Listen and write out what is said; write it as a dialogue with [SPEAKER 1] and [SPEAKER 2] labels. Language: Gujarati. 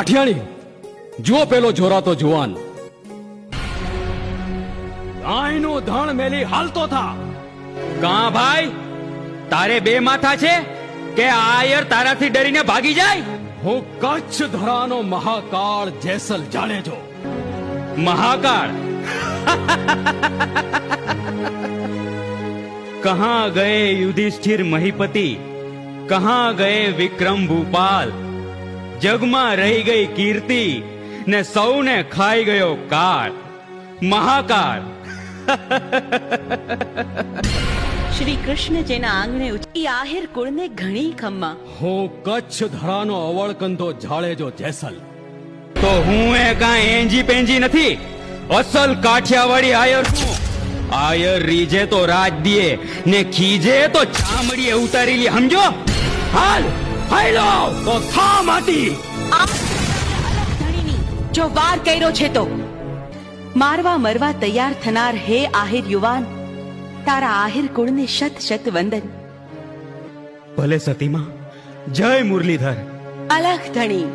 [SPEAKER 1] કાઠિયાણી, જુઓ પેલો જોરાતો જુવાન ગાયનું ધણ મેલી હાલતો થા.
[SPEAKER 2] કાં ભાઈ, તારે બે માથા છે કે આયર તારાથી ડરીને ભાગી જાય?
[SPEAKER 1] હું કચ્છ ધરાનો મહાકાળ જેસલ જાડેજો.
[SPEAKER 2] महाकाल कहाँ गए युधिष्ठिर महीपति, कहाँ गए विक्रम भूपाल? जगमा रही गई कीर्ति ने सौने खाई गयो काल. महाकाल.
[SPEAKER 3] શ્રી કૃષ્ણ જેના આંગણે ઉચી આહિર કુળને ઘણી ખમ્મા.
[SPEAKER 1] હું કચ્છ ધરાનો અવળકંધો જાડેજો જેસલ.
[SPEAKER 2] તો હું એ કાંઈ એંજી પેંજી નથી, અસલ કાઠિયાવાડી આયર છું. આયર રીજે તો રાજ દીએ ને ખીજે તો ચામડીએ ઉતારી લે, સમજો? હાલ હાલો તો થા માટી.
[SPEAKER 3] ધણીની જો વાર કર્યો છે તો મારવા મરવા તૈયાર થનાર હે આહિર યુવાન, તારા આહિર કુળને શત શત વંદન.
[SPEAKER 2] ભલે સતીમાં, જય મુરલીધર.
[SPEAKER 3] અલખ ધણી,